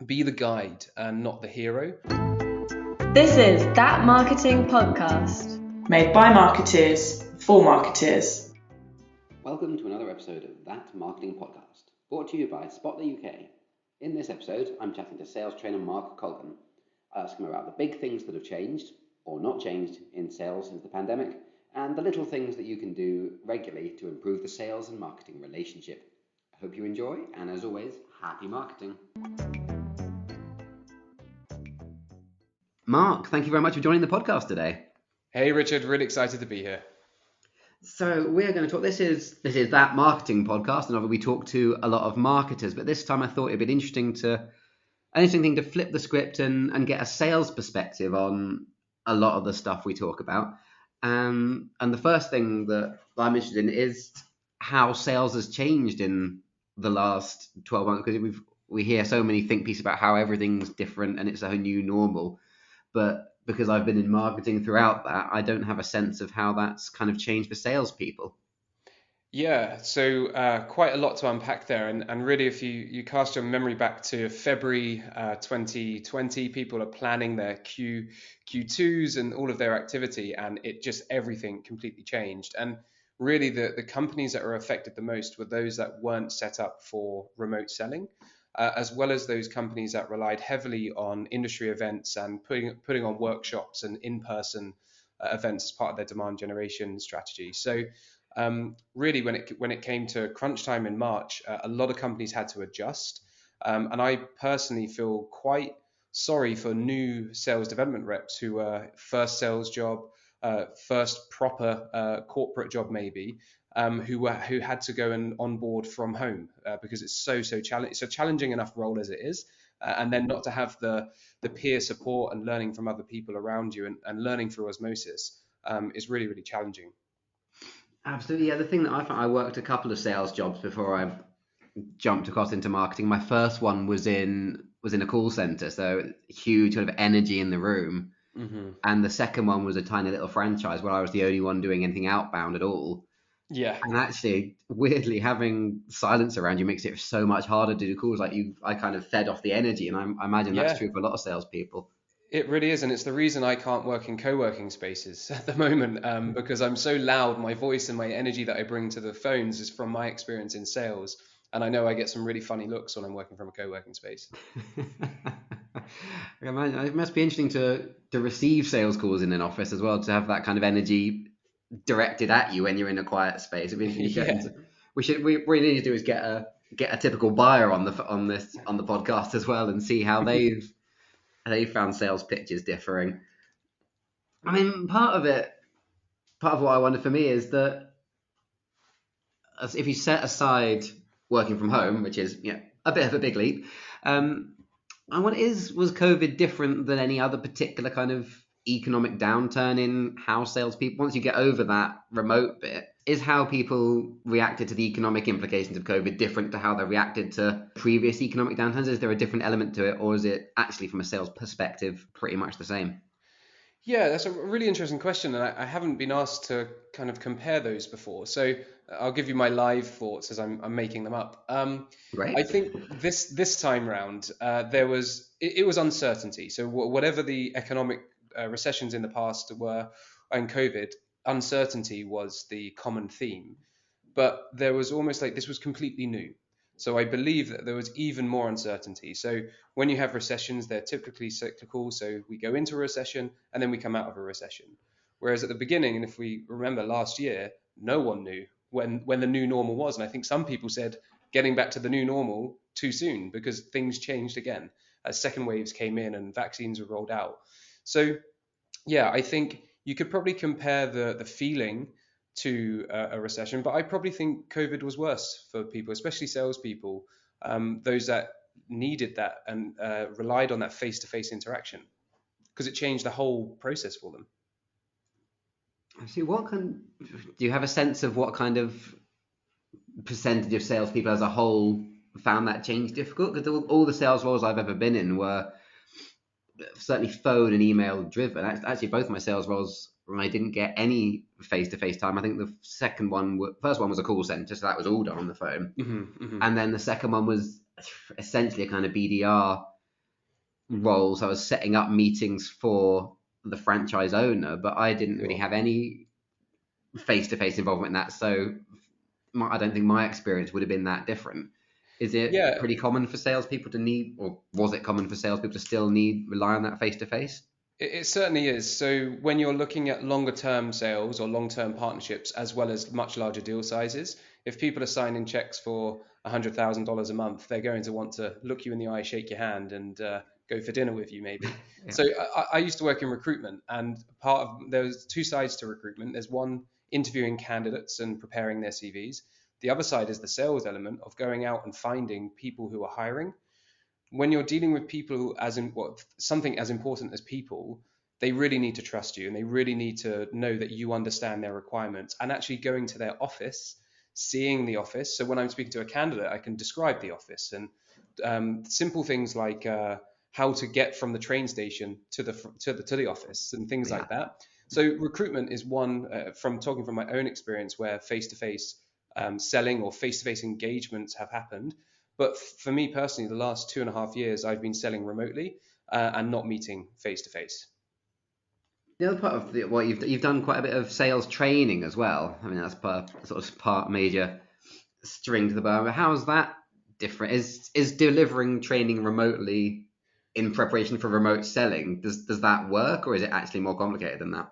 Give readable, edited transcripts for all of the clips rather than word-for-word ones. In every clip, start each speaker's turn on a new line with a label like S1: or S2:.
S1: Be the guide and not the hero.
S2: This is That Marketing Podcast.
S3: Made by marketers for marketers.
S4: Welcome to another episode of That Marketing Podcast, brought to you by Spot the UK. In this episode, I'm chatting to sales trainer Mark Colgan. I ask him about the big things that have changed or not changed in sales since the pandemic, and the little things that you can do regularly to improve the sales and marketing relationship. I hope you enjoy, and as always, happy marketing. Mark, thank you very much for joining the podcast today.
S1: Hey Richard, really excited to be here.
S4: So we're going to talk, this is That Marketing Podcast, and we talk to a lot of marketers, but this time I thought it'd be an interesting thing to flip the script and get a sales perspective on a lot of the stuff we talk about. And the first thing that I'm interested in is how sales has changed in the last 12 months, because we hear so many think pieces about how everything's different and it's a new normal. But because I've been in marketing throughout that, I don't have a sense of how that's kind of changed for salespeople.
S1: Yeah, so quite a lot to unpack there. And really, if you cast your memory back to February 2020, people are planning their Q2s and all of their activity, and everything completely changed. And really, the companies that are affected the most were those that weren't set up for remote selling. As well as those companies that relied heavily on industry events and putting on workshops and in-person events as part of their demand generation strategy. So really, when it came to crunch time in March, a lot of companies had to adjust. And I personally feel quite sorry for new sales development reps who are first sales job, first proper corporate job maybe, who had to go and onboard from home because it's so challenging. It's a challenging enough role as it is, and then not to have the peer support and learning from other people around you and learning through osmosis is really challenging.
S4: Absolutely, yeah. The thing that I found, I worked a couple of sales jobs before I jumped across into marketing. My first one was in a call center, so huge kind of energy in the room. Mm-hmm. And the second one was a tiny little franchise where I was the only one doing anything outbound at all.
S1: Yeah.
S4: And actually, weirdly, having silence around you makes it so much harder to do calls. I kind of fed off the energy, and I imagine that's true for a lot of salespeople.
S1: It really is, and it's the reason I can't work in co-working spaces at the moment, because I'm so loud. My voice and my energy that I bring to the phones is from my experience in sales, and I know I get some really funny looks when I'm working from a co-working space.
S4: I imagine it must be interesting to receive sales calls in an office as well, to have that kind of energy directed at you when you're in a quiet space. We really need to do is get a typical buyer on the podcast as well and see how they found sales pitches differing. I mean, part of what I wonder for me is that if you set aside working from home, which is a bit of a big leap, I wonder, was COVID different than any other particular kind of economic downturn in how salespeople, once you get over that remote bit, is how people reacted to the economic implications of COVID different to how they reacted to previous economic downturns? Is there a different element to it, or is it actually from a sales perspective pretty much the same?
S1: Yeah, that's a really interesting question, and I haven't been asked to kind of compare those before. So I'll give you my live thoughts as I'm making them up.
S4: Great.
S1: I think this time round it was uncertainty. So whatever the economic recessions in the past were and COVID, uncertainty was the common theme. But there was almost like this was completely new. So I believe that there was even more uncertainty. So when you have recessions, they're typically cyclical. So we go into a recession and then we come out of a recession. Whereas at the beginning, and if we remember last year, no one knew when the new normal was. And I think some people said getting back to the new normal too soon because things changed again as second waves came in and vaccines were rolled out. So yeah, I think you could probably compare the feeling to a recession, but I probably think COVID was worse for people, especially salespeople, those that needed that and relied on that face-to-face interaction, because it changed the whole process for them.
S4: Actually, do you have a sense of what kind of percentage of salespeople as a whole found that change difficult? Because all the sales roles I've ever been in were certainly phone and email driven. Actually, both my sales roles, I didn't get any face-to-face time. I think the first one was a call center, so that was all done on the phone. Mm-hmm, mm-hmm. And then the second one was essentially a kind of BDR roles, I was setting up meetings for the franchise owner, but I didn't really
S1: Sure.
S4: have any face-to-face involvement in that. So I don't think my experience would have been that different. Is it
S1: Yeah,
S4: pretty common for salespeople to need, or was it common for salespeople to still rely on that face-to-face?
S1: it certainly is. So when you're looking at longer term sales or long term partnerships, as well as much larger deal sizes, if people are signing checks for $100,000 a month, they're going to want to look you in the eye, shake your hand, and go for dinner with you, maybe.
S4: Yeah,
S1: So I used to work in recruitment, and there's two sides to recruitment. There's one, interviewing candidates and preparing their CVs. The other side is the sales element of going out and finding people who are hiring. When you're dealing with people as in what something as important as people, they really need to trust you and they really need to know that you understand their requirements, and actually going to their office, seeing the office. So when I'm speaking to a candidate, I can describe the office and simple things like how to get from the train station to the office and things
S4: yeah.
S1: like that. So recruitment is one, from talking from my own experience, where face-to-face selling or face-to-face engagements have happened. But for me personally, the last 2.5 years, I've been selling remotely and not meeting face to face.
S4: The other part of what you've done quite a bit of sales training as well. I mean, that's part major string to the bow. How's that different? Is delivering training remotely in preparation for remote selling? Does that work, or is it actually more complicated than that?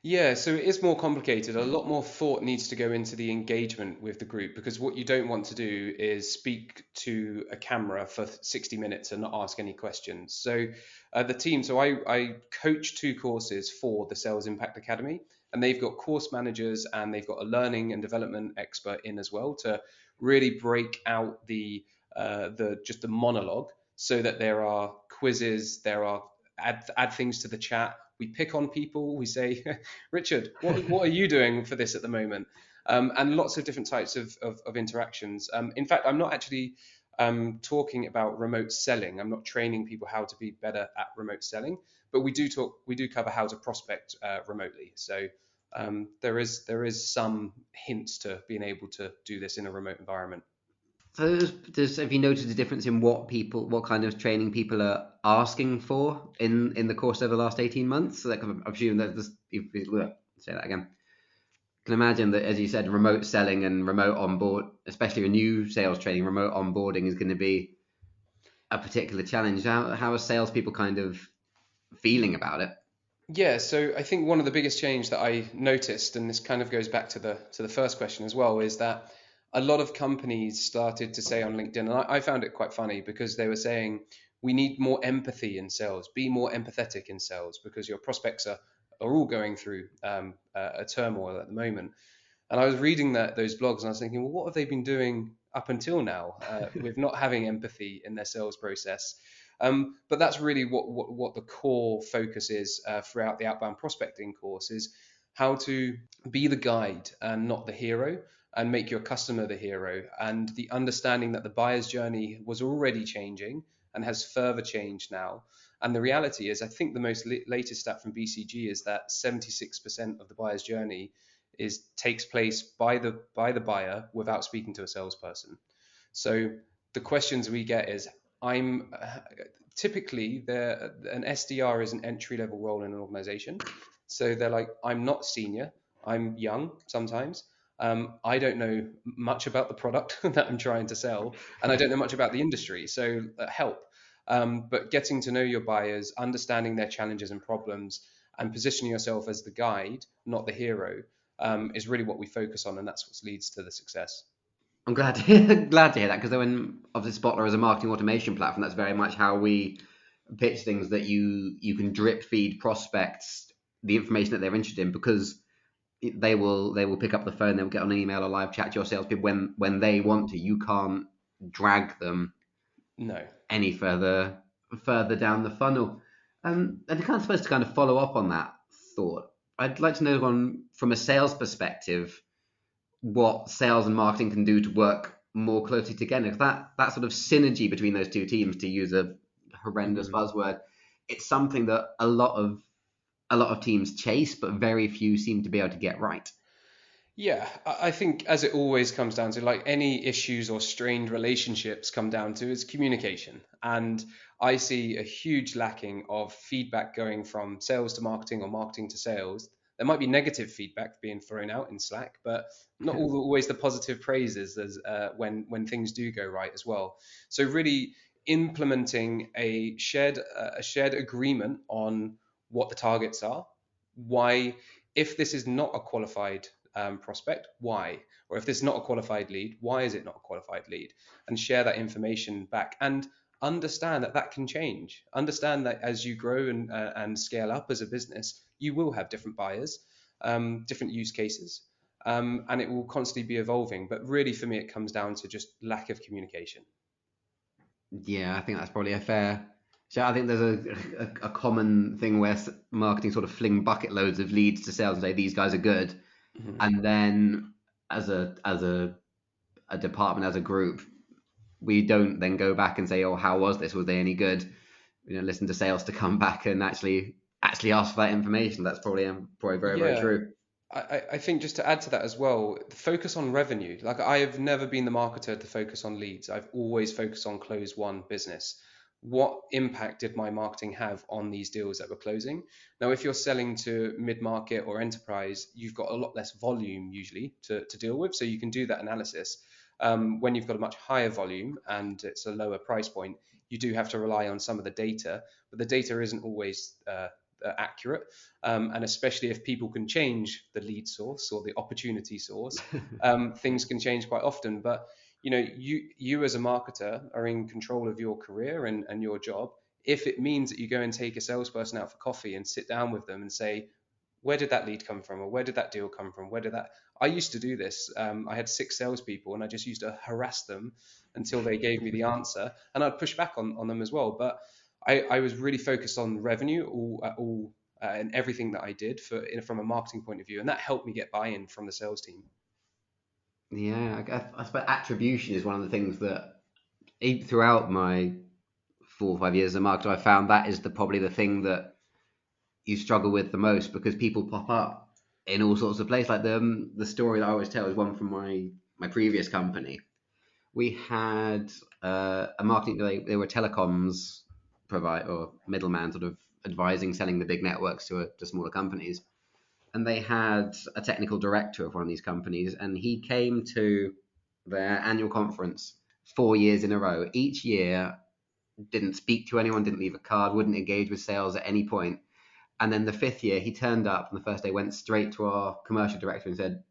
S1: Yeah, so it is more complicated. A lot more thought needs to go into the engagement with the group, because what you don't want to do is speak to a camera for 60 minutes and not ask any questions. So the team, so I coach two courses for the Sales Impact Academy, and they've got course managers and they've got a learning and development expert in as well to really break out the just the monologue, so that there are quizzes, there are add things to the chat. We pick on people. We say, Richard, what are you doing for this at the moment? And lots of different types of interactions. In fact, I'm not actually talking about remote selling. I'm not training people how to be better at remote selling, but we do cover how to prospect remotely. So there is some hints to being able to do this in a remote environment.
S4: So have you noticed a difference in what kind of training people are asking for in the course over the last 18 months? So I presume that say that again. Can imagine that, as you said, remote selling and remote onboard, especially a new sales training, remote onboarding is going to be a particular challenge. How are salespeople kind of feeling about it?
S1: Yeah, so I think one of the biggest change that I noticed, and this kind of goes back to the first question as well, is that a lot of companies started to say on LinkedIn, and I found it quite funny, because they were saying we need more empathy in sales, be more empathetic in sales, because your prospects are all going through a turmoil at the moment. And I was reading those blogs and I was thinking, well, what have they been doing up until now with not having empathy in their sales process? But that's really what the core focus is throughout the outbound prospecting course, is how to be the guide and not the hero, and make your customer the hero. And the understanding that the buyer's journey was already changing and has further changed now. And the reality is, I think the most latest stat from BCG is that 76% of the buyer's journey takes place by the buyer without speaking to a salesperson. So the questions we get is, I'm typically an SDR is an entry level role in an organization. So they're like, I'm not senior, I'm young sometimes. I don't know much about the product that I'm trying to sell, and I don't know much about the industry. So help. But getting to know your buyers, understanding their challenges and problems, and positioning yourself as the guide, not the hero, is really what we focus on, and that's what leads to the success.
S4: I'm glad to hear that, because when obviously Spotler is a marketing automation platform, that's very much how we pitch things, that you can drip feed prospects the information that they're interested in, because they will pick up the phone, they'll get on an email or live chat to your salespeople when they want to. You can't drag them
S1: No.
S4: any further down the funnel. And kind of supposed to kind of follow up on that thought. I'd like to know, from a sales perspective, what sales and marketing can do to work more closely together. That sort of synergy between those two teams, to use a horrendous
S1: Mhm.
S4: buzzword, it's something that a lot of teams chase, but very few seem to be able to get right.
S1: Yeah, I think, as it always comes down to, like any issues or strained relationships come down to, is communication. And I see a huge lacking of feedback going from sales to marketing or marketing to sales. There might be negative feedback being thrown out in Slack, but not always the positive praises as when things do go right as well. So really implementing a shared agreement on what the targets are, why, if this is not a qualified prospect, why, or if this is not a qualified lead, why is it not a qualified lead, and share that information back and understand that that can change. Understand that as you grow and scale up as a business, you will have different buyers, different use cases, and it will constantly be evolving. But really, for me, it comes down to just lack of communication.
S4: Yeah, I think that's probably a fair. So I think there's a common thing where marketing sort of fling bucket loads of leads to sales and say these guys are good,
S1: Mhm.
S4: and then as a department, as a group, we don't then go back and say, oh, how was this? Was they any good? Listen to sales to come back and actually ask for that information. That's probably very, very
S1: Yeah,
S4: true.
S1: I think just to add to that as well, the focus on revenue. Like I have never been the marketer to focus on leads. I've always focused on close one business. What impact did my marketing have on these deals that we're closing? Now, if you're selling to mid-market or enterprise, you've got a lot less volume usually to deal with, so you can do that analysis. When you've got a much higher volume and it's a lower price point, you do have to rely on some of the data, but the data isn't always accurate, and especially if people can change the lead source or the opportunity source, things can change quite often. But you as a marketer are in control of your career and your job. If it means that you go and take a salesperson out for coffee and sit down with them and say, where did that lead come from, or where did that deal come from, where did that, I used to do this. I had 6 salespeople and I just used to harass them until they gave me the answer, and I'd push back on them as well. But I was really focused on revenue all and everything that I did from a marketing point of view, and that helped me get buy-in from the sales team.
S4: Yeah, I suppose attribution is one of the things that throughout my 4 or 5 years as a marketer, I found that is probably the thing that you struggle with the most, because people pop up in all sorts of places. Like the story that I always tell is one from my previous company. We had a marketing, they were telecoms provide or middleman, sort of advising selling the big networks to smaller companies, and they had a technical director of one of these companies, and he came to their annual conference 4 years in a row. Each year, didn't speak to anyone, didn't leave a card, wouldn't engage with sales at any point. And then the 5th year, he turned up on the first day, went straight to our commercial director and said,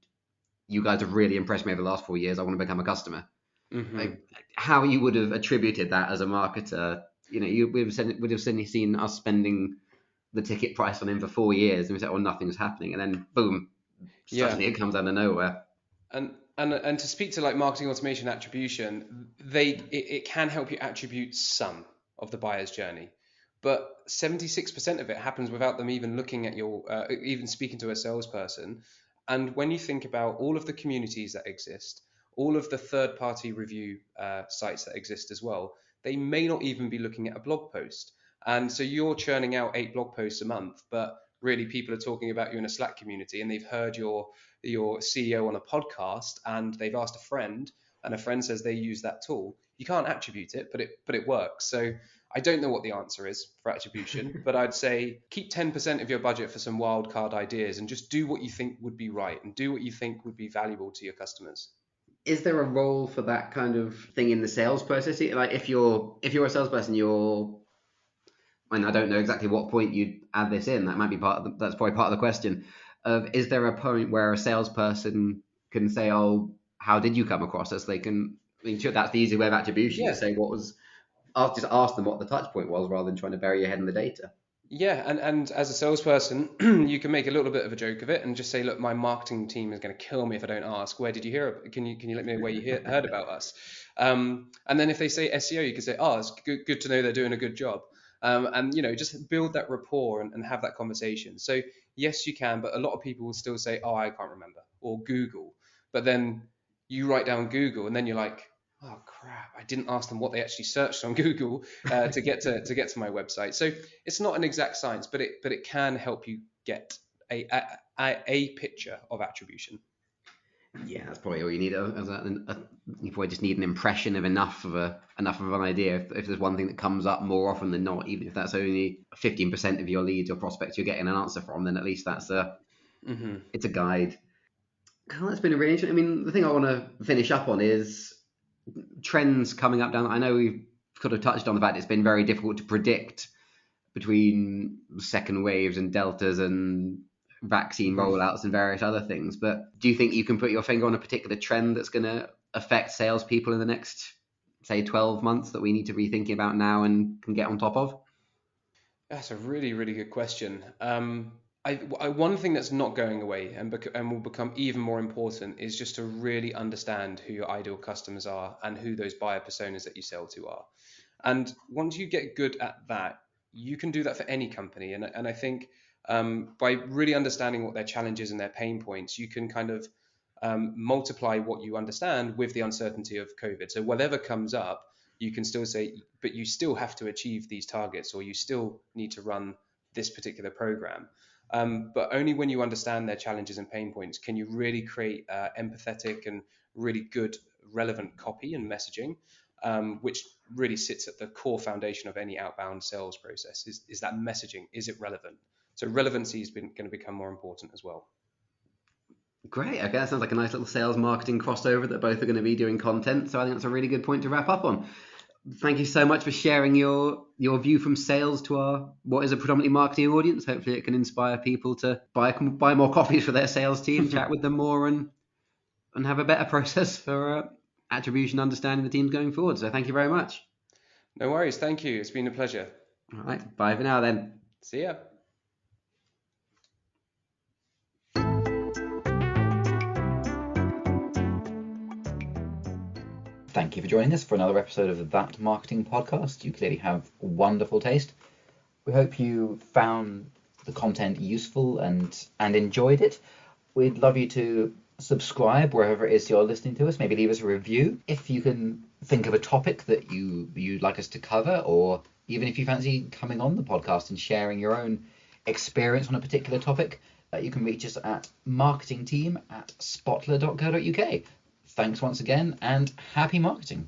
S4: "You guys have really impressed me over the last 4 years. I want to become a customer."
S1: Hmm.
S4: Like, how you would have attributed that as a marketer? You would have certainly seen us spending the ticket price on him for 4 years, and we said, "Oh, nothing's happening," and then boom,
S1: Yeah.
S4: suddenly it comes out of nowhere.
S1: And to speak to like marketing automation attribution, it can help you attribute some of the buyer's journey, but 76% of it happens without them even looking at even speaking to a salesperson. And when you think about all of the communities that exist, all of the third-party review sites that exist as well, they may not even be looking at a blog post. And so you're churning out 8 blog posts a month, but really people are talking about you in a Slack community, and they've heard your CEO on a podcast, and they've asked a friend, and a friend says they use that tool. You can't attribute it, but it works. So I don't know what the answer is for attribution, but I'd say keep 10% of your budget for some wild card ideas and just do what you think would be right and do what you think would be valuable to your customers.
S4: Is there a role for that kind of thing in the sales process? Like if you're a salesperson, and I don't know exactly what point you'd add this in. That might be that's probably part of the question. Is there a point where a salesperson can say, "Oh, how did you come across us?" They can. I mean, sure, that's the easy way of attribution.
S1: Yeah.
S4: Just say what was. I'll just ask them what the touch point was, rather than trying to bury your head in the data.
S1: Yeah, and as a salesperson, you can make a little bit of a joke of it and just say, look, my marketing team is going to kill me if I don't ask. Where did you hear? Can you let me know where you heard about us? And then if they say SEO, you can say, oh, it's good to know they're doing a good job. And just build that rapport and have that conversation. So yes, you can, but a lot of people will still say, oh, I can't remember, or Google. But then you write down Google, and then you're like, oh crap, I didn't ask them what they actually searched on Google to get to my website. So it's not an exact science, but it can help you get a picture of attribution.
S4: Yeah, that's probably all you need. You probably just need an impression of enough of an idea. If there's one thing that comes up more often than not, even if that's only 15% of your leads or prospects you're getting an answer from, then at least it's a guide. Cool, that's been a really interesting. I mean, the thing I want to finish up on is trends coming up down. I know we've kind of touched on the fact it's been very difficult to predict between second waves and deltas and vaccine rollouts and various other things. But do you think you can put your finger on a particular trend that's going to affect salespeople in the next, say, 12 months that we need to be thinking about now and can get on top of?
S1: That's a really, really good question. One thing that's not going away and will become even more important is just to really understand who your ideal customers are and who those buyer personas that you sell to are. And once you get good at that, you can do that for any company. And I think by really understanding what their challenges and their pain points, you can kind of multiply what you understand with the uncertainty of COVID. So whatever comes up, you can still say, but you still have to achieve these targets, or you still need to run this particular program. But only when you understand their challenges and pain points can you really create empathetic and really good, relevant copy and messaging, which really sits at the core foundation of any outbound sales process. Is that messaging? Is it relevant? So relevancy is going to become more important as well.
S4: Great. Okay, that sounds like a nice little sales marketing crossover that both are going to be doing content. So I think that's a really good point to wrap up on. Thank you so much for sharing your view from sales to our what is a predominantly marketing audience. Hopefully it can inspire people to buy more copies for their sales team, chat with them more, and have a better process for attribution understanding the teams going forward. So thank you very much.
S1: No worries. Thank you. It's been a pleasure.
S4: All right. Bye for now then.
S1: See ya.
S5: Thank you for joining us for another episode of That Marketing Podcast. You clearly have wonderful taste. We hope you found the content useful and enjoyed it. We'd love you to subscribe wherever it is you're listening to us. Maybe leave us a review. If you can think of a topic that you'd like us to cover, or even if you fancy coming on the podcast and sharing your own experience on a particular topic, you can reach us at marketingteam@spotler.co.uk. Thanks once again, and happy marketing.